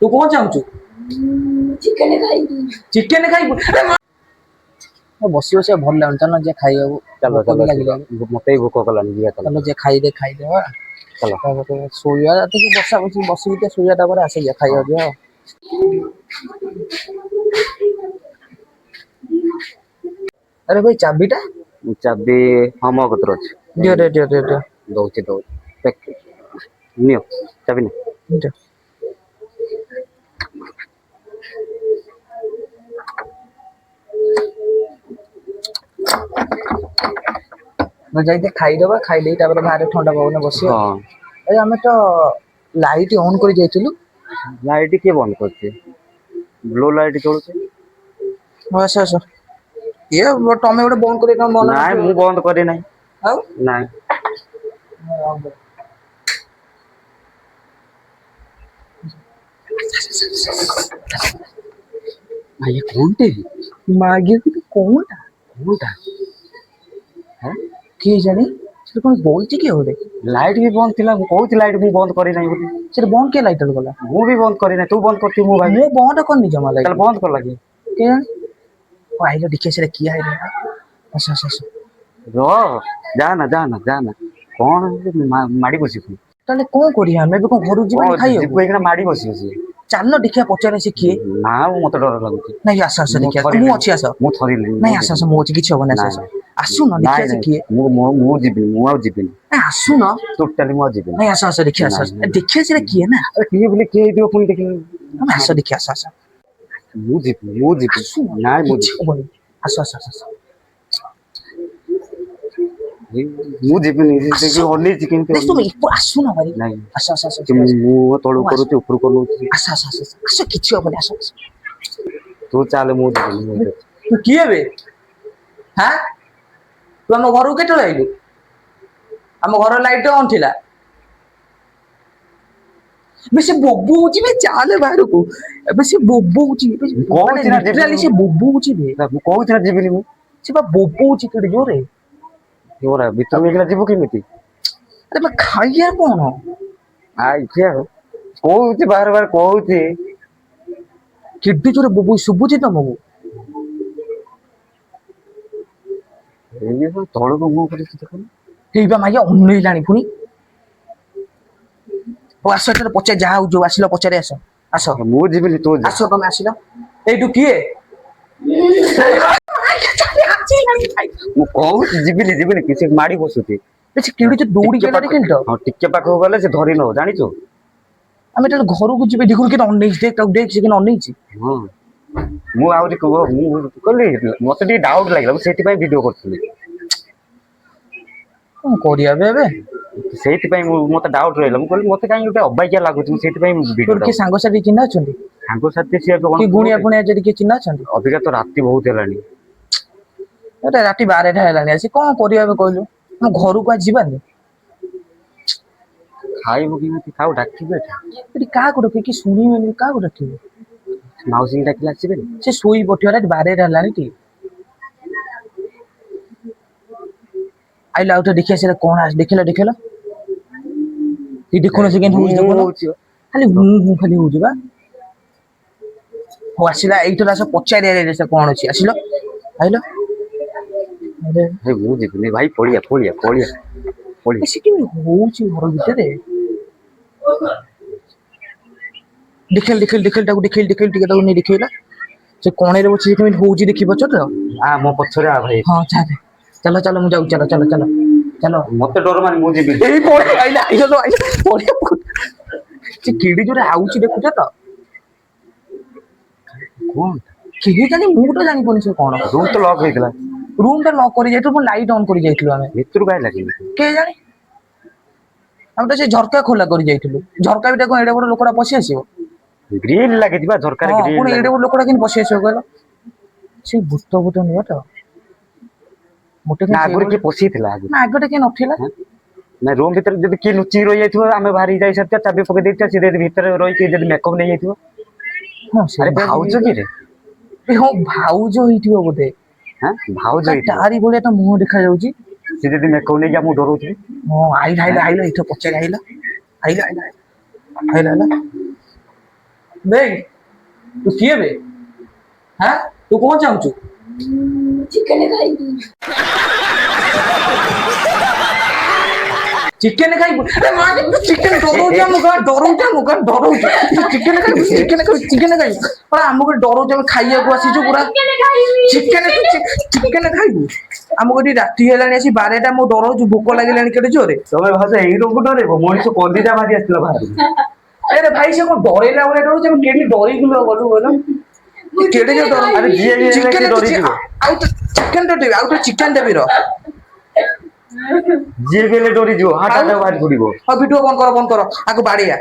तू कौन चाहूଛୁ ଚିକେନ ଖାଇବୁ ବସି ବସି ଭଲ ଲାଗୁନି ଚାଲ ଯେ ଖାଇବାକୁ चलो ଭୋକ चलो ବି ଲାଗିଲାଣି मत ही भोक कलानी जिया चलो ଚାଲ ଯେ ଖାଇଦେବା चलो ତାପରେ ଶୋଇବା ଟିକେ ବସା ବସି ବସିକି ଟିକେ ଶୋଇବା ତାପରେ ଆସିକି ଖାଇବା ଯିବା अरे भाई चाबीटा चाबी हाँ मो कतर अछि दियो दियो दउछि पैक नियो चाबी ने दियो न जाइते खाइदबा खाइदेई तापर बाहर ठंडा पवन बसिया हाँ ए हमें तो लाइट ऑन कर जाइथिलु लाइट के बंद करछि ब्लू लाइट जळुछि बस बस ये टमे गोटे बंद करे काम मन नाइ मु बंद करी नाही आउ नाइ भाई कोनटे मागे कोनटा कोनटा हैं के जाने से कोन बोलची के होरे लाइट भी बंद थिला बहुत लाइट मु बंद करी नाही बोली से बंद के लाइट गला मु भी बंद करी नाही तू बंद करती मु भाई मु बंद करनी जमा लाइट चल बंद कर लगी के ओ आइलो दिखे से किया है रे अच्छा अच्छा रो जाना कौन माड़ी बसी तू ताले कोन करी हमें भी कोन घरु जीवन खाइयो जीव एकना माड़ी बसी बसी चालो देखिया पचारे से किए ना मते डर लागुची नहीं आस आस देखिया मु अछि आस मु थरी नहीं आस आस मु अछि किछ होबना आस आसु न देखिया से किए मु जीबी मु आ जीबी ए आसु न टोटली मु जीबी नहीं आस आस देखिया आस देखिया से किए ना अरे किए बोले के दियो पुनी देखि हम आस देखिया आस मु जीबी ना मु जीबी आस आस आस मु जीबी नहीं देखि ओनी चिकन के तुम ऊपर आसु न भाई नहीं आस आस आस मु तळु करूची ऊपर करूची आस आस आस आस किछ होबना आस तू चाल मु जीबी तू किए बे हां तू हम घर केतले आइलु हम घर लाइट ऑन थिला बेसे बोबू होची बे चाले बाहर को बेसे बोबू होची कोन ना लिटरली से बोबू होची बे मु कहू ना जीबी मु से बा बोबू होची केडे जोरे योरा भीतर में गेला जीबो केमिति अरे बा खाइया कोन आई क्या कहूची बार बार कहूची केडे जोरे बोबू सुबुची तमगु एने तो तळु को मु करे देखो हेबा माइया उन्नई लाणी पुनी ओ आसो एतर पचे जा जो आसिलो पचारे आसो आसो मु जीबी तो जा आसो तमे आसिलो एटू किए मु कहूची जीबी किसी माड़ी बसुती बेसे केडे जो दौड़ी गेला देखिल तो हां टिके पाखो गले से धरि न जानिचो আমি তাহলে ঘরକୁ ଯିବେ ଦେଖୁନ କେତେ ଅନେଇଛି ଦେଖ ତାକୁ ଦେଖ ସେ କେତେ ଅନେଇଛି हां मु आउरी को मु कहली मते टी डाउट लागला मु सेति पई वीडियो करथली କଣ କରିବା ଏବେ सेति पई मते डाउट रहला मु कहली मते काई गोटे अबाइया लागुची मु सेति पई वीडियो ତୋର କିଏ ସାଙ୍ଗସାଥି ଚିହ୍ନା ଅଛନ୍ତି हांगो साथी से कोन କି ଗୁଣିଆ ପୁଣିଆ ଯଦି କିଏ ଚିହ୍ନା ଅଛନ୍ତି अबिका तो राती बहुत हेलानी ଏଟା ରାତି 12ଟା ହେଲାଣି ଆସି କଣ କରିବା ଏବେ କହିଲୁ ଆମ ଘରକୁ ଆଜି ଯିବାନି खाइबो कि खाऊ डाकी बेटा ଏଠି କାହାକୁ ଡାକିବି କି ଶୁଣିବେନି କାହାକୁ ଡାକିବି माउसी डाकिला आसीबे ସେ ଶୋଇ ପଠିବ ରାତି 12ଟା ହେଲାଣି ଟି ଆଇଲା ଆଉ ତ ଦେଖିଆ ସେଟା କଣ ଆସି ଦେଖିଲା କି ଦେଖୁନ ସେ କେମିତି ହଉଛି ଦେଖୁନ ଖାଲି ମୁଁ ଖାଲି ହଉଛି ବା ହଉ ଆସିଲା ଏଇଥର ଆସ ପଚାରିଆ ସେ କଣ ଅଛି ଆସିଲ ଆଇଲ अरे मु जीबी भाई पड़िया ସେ କେମିତି ହଉଛି ଘର ଭିତରେ ଦେଖିଲ ତାକୁ ଦେଖିଲ ଟିକେ ତାକୁ ନେଇ ଦେଖେଇଲା ସେ କଣରେ ବସି ସେ କେମିତି ହଉଛି ଦେଖିବ ତ आ मो पछरे आ भाई ହଁ ଚାଲ ମୁଁ ଯାଉ ଚାଲ मते डर माने मु जीबी ଏଇ ପଳେ ଆଇଲା ସେ କିଡି ଯୋରେ ଆଉଚି ଦେଖୁଛ ତ कोन କେହି ଜାଣି ମୁଁ ତ ଜାଣିପାରୁନି ସେ କଣ रूम तो लॉक होइतला ରୁମ ଟା ଲକ୍ କରି ଯାଇଥିଲୁ ପୁଣି ଲାଇଟ୍ ଅନ୍ କରି ଯାଇଥିଲୁ ଆମେ भितर गाय लागी କେ ଜାଣି ଆମେ ତ ସେ ଝରକା ଖୋଲା କରି ଯାଇଥିଲୁ ଝରକା ଭିତରେ କଣ ଏଡେ ବଡ ଲୋକଟା ପଶି ଆସିବ ग्रिल लागी दिबा झरकार ହଁ ग्रिल ପୁଣି ଏଡେ ବଡ ଲୋକଟା କେମିତି ପଶି ଆସିବ କହିଲ ସେ ଭୂତ ନୁହଁ ତ मोटे ना आगुरी के पोसी थिला आगु ना आगटे के नथिला ना रूम भीतर जदी के लुची रही जाइथो आमे बाहरी जाई सकता चाबी पके देता सीधे भीतर रही के जदी मेकअप नहीं जाइथो हां अरे भाउजो की रे ए हो भाउजो हिथियो बोते हां भाउजो हिथियो तारी बोले तो मुंह देखा जाउची सीधे जदी मेकअप नहीं जा मु डरोथि हां आइला इथो पचे आइला ଆଇଲା ହେଲା ବେ ତୁ କିଏ ବେ ହାଁ ତୁ କଣ ଚାହୁଁଛୁ ଚିକେନ ଖାଇବି। ଚିକେନ ଖାଇବୁ ଆରେ ମା ତୁ ଚିକେନ ଡରଉଛୁ ଆମ ଗାଁ ଡରଉଛୁ ଚିକେନ ଖାଇବୁ ଆମ ଘରେ ଡରଉଛୁ ଆମେ ଖାଇବାକୁ ଆସିଛୁ ପୁରା ଚିକେନ ଖାଇବୁ ଆମକୁ ଏଠି ରାତି ହେଲାଣି ଆସି 12ଟା ମୁଁ ଡରଉଛୁ ଭୋକ ଲାଗିଲାଣି କେତେ ଜୋରେ ତମେ ଭାବୁଛ ଏଇ ରୋଗ ଡରେଇବ ମଣିଷ କଲିଜା ବାହାରି ଆସିଥିଲା ବାହାରକୁ। ଆରେ ଭାଇ ସେ କଣ ଡରେଇଲା ଭଳିଆ ଡରୁଛି ଆମେ କେମିତି ଡରିକି ଗଲୁ କହିଲ କେଡେ ଜୋର ଡର ଆରେ ଯିଏ ବି ହେଲେ ସେ ଡରିଯିବ। ଆଉ ଚିକେନ ଟା ଦେବି ଆଉ ଥରେ ଚିକେନ ଦେବି ର ଯିଏ ବି ହେଲେ ଡରିଯିବ ହାର୍ଟ ଆଉ ଆଟାକ ବାହାରି ପଡିବ। ଭିଡିଓ ବନ୍ଦ କର ଆକୁ ବାଡେଇବା